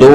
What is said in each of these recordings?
2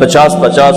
50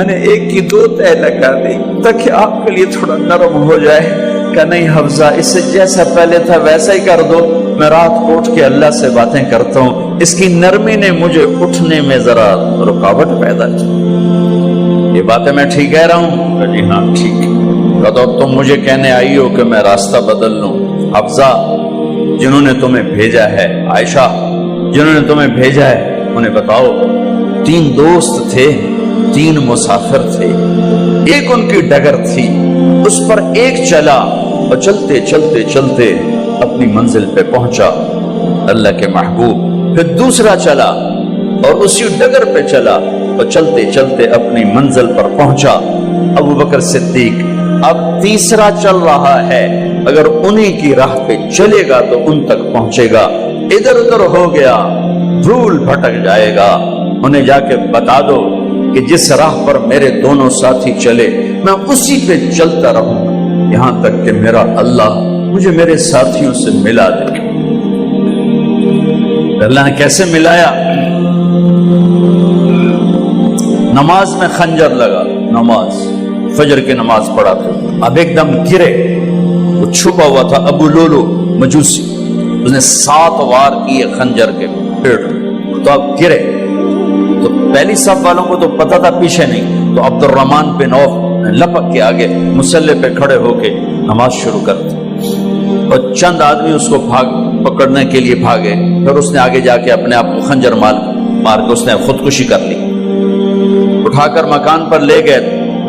میں نے ایک کی 2 تہ لگا دی تاکہ آپ کے لیے تھوڑا نرم ہو جائے. کہ نہیں حفظہ، اس سے جیسا پہلے تھا ویسا ہی کر دو، میں رات کو اٹھ کے اللہ سے باتیں کرتا ہوں. اس کی نرمی نے مجھے اٹھنے میں ذرا رکاوٹ پیدا کی. یہ باتیں میں ٹھیک کہہ رہا ہوں؟ کہ جی ہاں ٹھیک. تو تم مجھے کہنے آئی ہو کہ میں راستہ بدل لوں. حفظہ، جنہوں نے تمہیں بھیجا ہے، عائشہ جنہوں نے تمہیں بھیجا ہے، انہیں بتاؤ. 3 دوست تھے، 3 مسافر تھے، ایک ان کی ڈگر تھی، اس پر ایک چلا اور چلتے چلتے چلتے اپنی منزل پہ پہنچا اللہ کے محبوب. پھر دوسرا چلا اور اسی ڈگر پہ چلا اور چلتے چلتے اپنی منزل پر پہنچا ابو بکر صدیق. اب تیسرا چل رہا ہے، اگر انہی کی راہ پہ چلے گا تو ان تک پہنچے گا، ادھر ادھر ہو گیا بھول بھٹک جائے گا. انہیں جا کے بتا دو کہ جس راہ پر میرے دونوں ساتھی چلے میں اسی پہ چلتا رہوں یہاں تک کہ میرا اللہ مجھے میرے ساتھیوں سے ملا دے. اللہ نے کیسے ملایا؟ نماز میں خنجر لگا، نماز فجر کی نماز پڑھا تھا. اب ایک دم گرے، وہ چھپا ہوا تھا ابو لولو مجوسی، اس نے 7 وار کیے خنجر کے پیٹ. تو اب گرے تو پہلی صف والوں کو تو پتا تھا پیچھے نہیں، تو عبد الرحمن بن عوف لپک کے آگے مصلی پہ کھڑے ہو کے نماز شروع کر دی. اور چند آدمی اس کو پکڑنے کے لیے بھاگے. پھر اس نے آگے جا کے اپنے آپ کو خنجر مار کے اس نے خودکشی کر لی. اٹھا کر مکان پر لے گئے،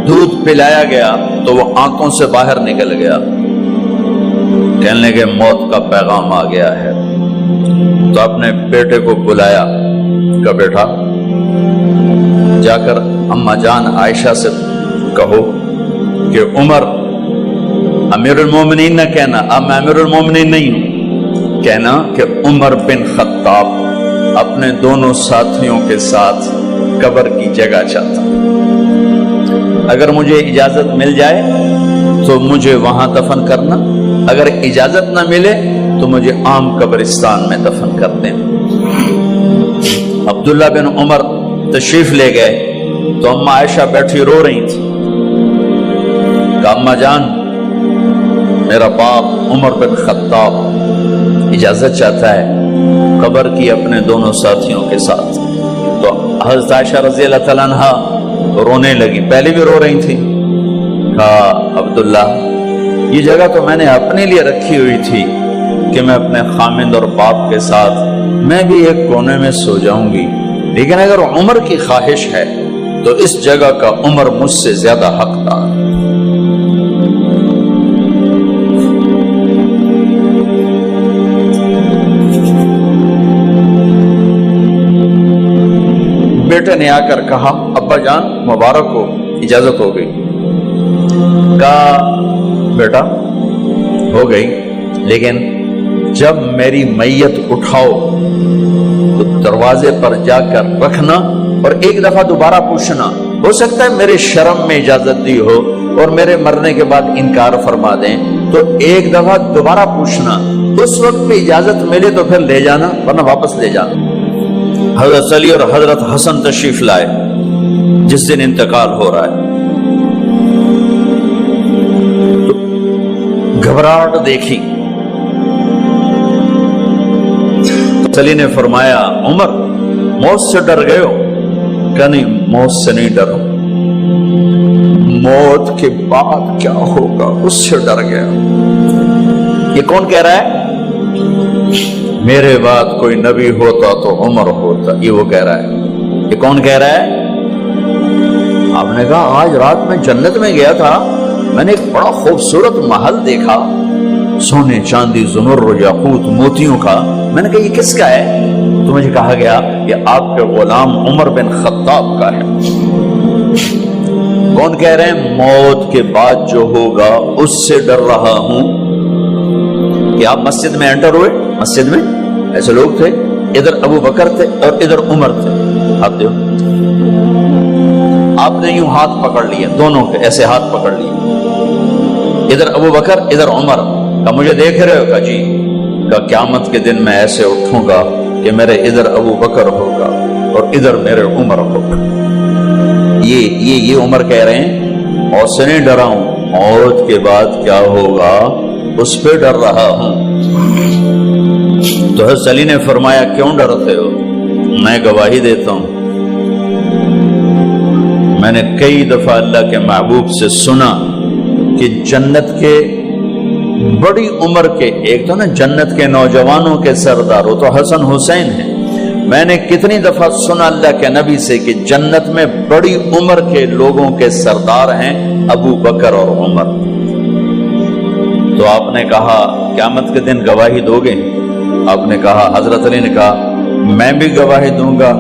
دودھ پلایا گیا تو وہ آنکھوں سے باہر نکل گیا. کہنے لگے موت کا پیغام آ گیا ہے. تو اپنے بیٹے کو بلایا کہ بیٹا جا کر اماں جان عائشہ سے کہو کہ عمر امیر المومنین نہ کہنا، اب میں امیر المومنین نہیں ہوں، کہنا کہ عمر بن خطاب اپنے دونوں ساتھیوں کے ساتھ قبر کی جگہ چاہتا. اگر مجھے اجازت مل جائے تو مجھے وہاں دفن کرنا، اگر اجازت نہ ملے تو مجھے عام قبرستان میں دفن کر دیں. عبداللہ بن عمر تشریف لے گئے تو اماں عائشہ بیٹھی رو رہی تھی. کہا اماں جان میرا باپ عمر بن خطاب اجازت چاہتا ہے قبر کی اپنے دونوں ساتھیوں کے ساتھ. تو حضرت عائشہ رضی اللہ تعالیٰ عنہ رونے لگی، پہلے بھی رو رہی تھی. کہا عبداللہ یہ جگہ تو میں نے اپنے لیے رکھی ہوئی تھی کہ میں اپنے خامند اور باپ کے ساتھ میں بھی ایک کونے میں سو جاؤں گی، لیکن اگر عمر کی خواہش ہے تو اس جگہ کا عمر مجھ سے زیادہ حقدار. بیٹے نے آ کر کہا ابا جان مبارک ہو، اجازت ہو گئی. کہا بیٹا ہو گئی، لیکن جب میری میت اٹھاؤ تو دروازے پر جا کر رکھنا اور ایک دفعہ دوبارہ پوچھنا. ہو سکتا ہے میرے شرم میں اجازت دی ہو اور میرے مرنے کے بعد انکار فرما دیں، تو ایک دفعہ دوبارہ پوچھنا، اس وقت پہ اجازت ملے تو پھر لے جانا ورنہ واپس لے جانا. حضرت علی اور حضرت حسن تشریف لائے جس دن انتقال ہو رہا ہے. تو گھبراہٹ دیکھی. علی نے فرمایا عمر موت سے ڈر گئے ہو؟ کہ نہیں موت سے نہیں ڈرو، موت کے بعد کیا ہوگا اس سے ڈر گیا. یہ کون کہہ رہا ہے؟ میرے بعد کوئی نبی ہوتا تو عمر ہوتا، یہ وہ کہہ رہا ہے. یہ کون کہہ رہا ہے؟ آپ نے کہا آج رات میں جنت میں گیا تھا، میں نے ایک بڑا خوبصورت محل دیکھا، سونے چاندی زمر یاقوت موتیوں کا. میں نے کہا یہ کس کا ہے؟ تو مجھے کہا گیا یہ آپ کے غلام عمر بن خطاب کا ہے. کون کہہ رہے ہیں؟ موت کے بعد جو ہوگا اس سے ڈر رہا ہوں. کہ آپ مسجد میں انٹر ہوئے، مسجد میں ایسے لوگ تھے، ادھر ابو بکر تھے اور ادھر عمر تھے. ہاتھ دیو. آپ نے یوں ہاتھ پکڑ لیے، دونوں کے ایسے ہاتھ پکڑ لیے، ادھر ابو بکر ادھر عمر. کہ مجھے دیکھ رہے ہو؟ کہ جی. کہ قیامت کے دن میں ایسے اٹھوں گا کہ میرے ادھر ابو بکر ہوگا اور ادھر میرے عمر ہوگا. یہ عمر کہہ رہے ہیں اور سے نہیں ڈرا ہوں، موت کے بعد کیا ہوگا اس پہ ڈر رہا ہوں۔ تو حضرت علی نے فرمایا کیوں ڈرتے ہو؟ میں گواہی دیتا ہوں، میں نے کئی دفعہ اللہ کے محبوب سے سنا کہ جنت کے بڑی عمر کے، ایک تو نا جنت کے نوجوانوں کے سردار وہ تو حسن حسین ہیں، میں نے کتنی دفعہ سنا اللہ کے نبی سے کہ جنت میں بڑی عمر کے لوگوں کے سردار ہیں ابو بکر اور عمر۔ تو آپ نے کہا قیامت کے دن گواہی دو گے؟ آپ نے کہا، حضرت علی نے کہا میں بھی گواہی دوں گا،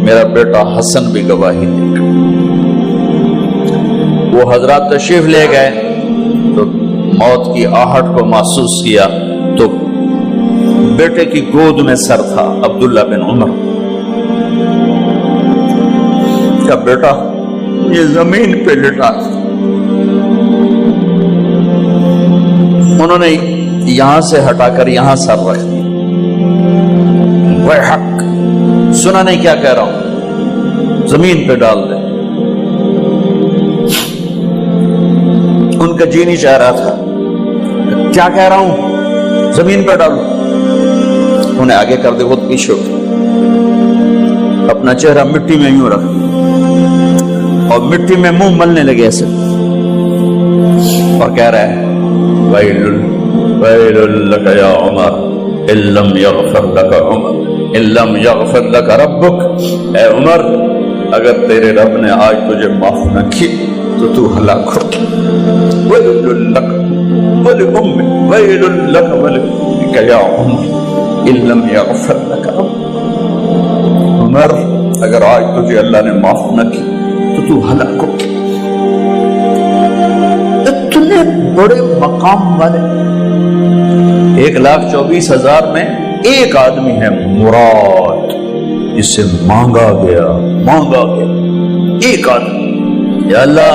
میرا بیٹا حسن بھی گواہی دے گا۔ وہ حضرات تشریف لے گئے تو موت کی آہٹ کو محسوس کیا تو بیٹے کی گود میں سر تھا عبداللہ بن عمر۔ کیا بیٹا یہ زمین پہ لٹا تھا، انہوں نے یہاں سے ہٹا کر یہاں سر رکھ دیا۔ وہ حق سنا نہیں کیا کہہ رہا ہوں، زمین پہ ڈال دے۔ ان کا جی نہیں چاہ رہا تھا، کیا کہہ رہا ہوں، زمین پہ ڈالو۔ انہیں آگے کر دے، خود پیچھے اٹھ، اپنا چہرہ مٹی میں یوں رکھ اور مٹی میں منہ ملنے لگے ایسے، اور کہہ رہا ہے ویل لک یا عمر ان لم یغفر لک عمر ان لم یغفر لک ربک، اے عمر اگر تیرے رب نے آج تجھے معاف نہ کی تو ہلاک ہو۔ ویل لک ولأمک ویل لک ولأمک یا عمر ان لم یغفر لک ربک، عمر اگر آج تجھے اللہ نے معاف نہ کی تو ہلاک ہو۔ اتنے بڑے مقام والے 1,24,000 میں ایک آدمی ہے مراد، جسے مانگا گیا ایک آدمی، یا اللہ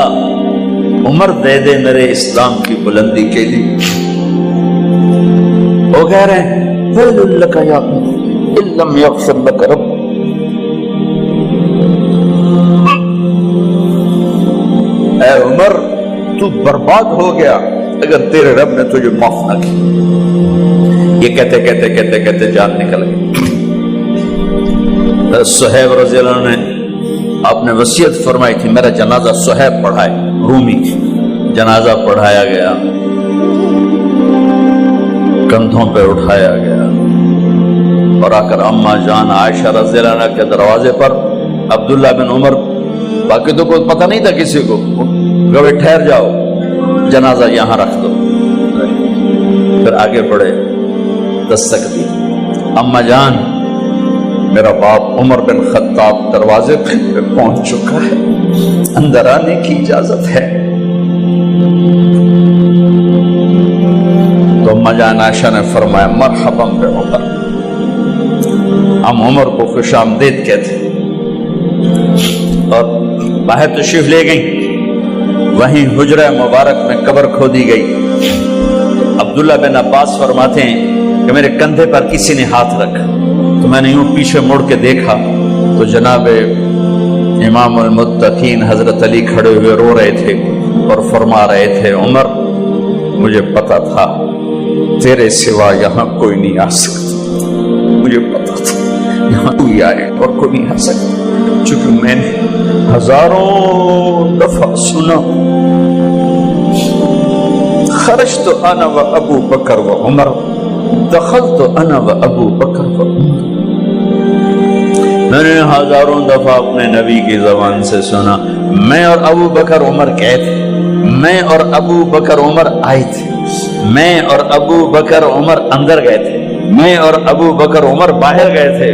عمر دے دے میرے اسلام کی بلندی کے لیے۔ وہ کہہ رہے ہیں ویل لک یا عمر ان لم یغفر لک رب، اے عمر تو برباد ہو گیا اگر تیرے رب نے تجھے معاف نہ کی۔ یہ کہتے کہتے کہتے کہتے جان نکل گئی۔ صہیب رضی اللہ عنہ نے آپ نے وصیت فرمائی تھی میرا جنازہ صہیب پڑھائے، رومی جنازہ پڑھایا گیا، کندھوں پہ اٹھایا گیا اور آ کر اما جان عائشہ رضی اللہ عنہ کے دروازے پر عبداللہ بن عمر، باقی تو کوئی پتہ نہیں تھا کسی کو، گوے ٹھہر جاؤ جنازہ یہاں رکھ دو۔ پھر آگے بڑھے، دستک دی، اما جان میرا باپ عمر بن خطاب دروازے پہ پہنچ چکا ہے، اندر آنے کی اجازت ہے۔ تو اما جان عائشہ نے فرمایا مرحبا بعمر، ہم عمر کو خوش آمدید کہتے، اور باہر تشریف لے گئیں۔ وہیں حجرہ مبارک میں قبر کھودی گئی۔ عبداللہ بن عباس فرماتے ہیں کہ میرے کندھے پر کسی نے ہاتھ رکھا تو میں نے یوں پیچھے مڑ کے دیکھا تو جناب امام المتقین حضرت علی کھڑے ہوئے رو رہے تھے اور فرما رہے تھے عمر مجھے پتا تھا تیرے سوا یہاں کوئی نہیں آ سکتا، مجھے پتا تھا یہاں کوئی آئے اور کوئی نہیں آ سکتا، چونکہ میں نے ہزاروں دفعہ سنا خرجت انا و ابو بکر و عمر دخلت انا و ابو بکر و عمر، میں نے ہزاروں دفعہ اپنے نبی کی زبان سے سنا میں اور ابو بکر عمر گئے تھے، میں اور ابو بکر عمر آئے تھے، میں اور ابو بکر عمر اندر گئے تھے، میں اور ابو بکر عمر باہر گئے تھے،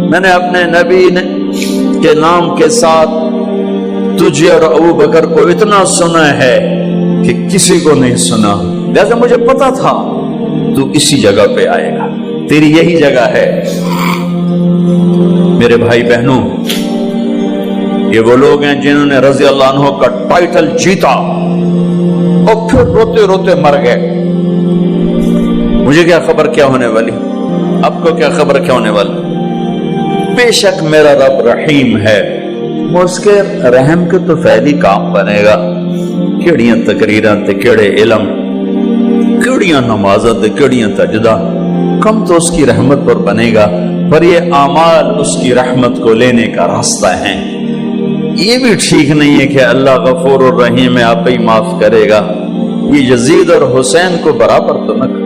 میں نے اپنے نبی کے نام کے ساتھ تجھے اور ابو بکر کو اتنا سنا ہے کہ کسی کو نہیں سنا، لہذا مجھے پتا تھا تو اسی جگہ پہ آئے گا، تیری یہی جگہ ہے۔ میرے بھائی بہنوں، یہ وہ لوگ ہیں جنہوں نے رضی اللہ عنہ کا ٹائٹل جیتا اور پھر روتے روتے مر گئے۔ مجھے کیا خبر کیا ہونے والی، آپ کو کیا خبر کیا ہونے والی؟ بے شک میرا رب رحیم ہے، وہ اس کے رحم کے تو فعلی کام بنے گا، کیڑیاں تقریراں تے کیڑے علم، کیڑیاں نمازاں تے کیڑیاں سجدہ، کم تو اس کی رحمت پر بنے گا، پر یہ اعمال اس کی رحمت کو لینے کا راستہ ہیں۔ یہ بھی ٹھیک نہیں ہے کہ اللہ غفور الرحیم ہے، آپ ہی معاف کرے گا، یہ یزید اور حسین کو برابر تو نہ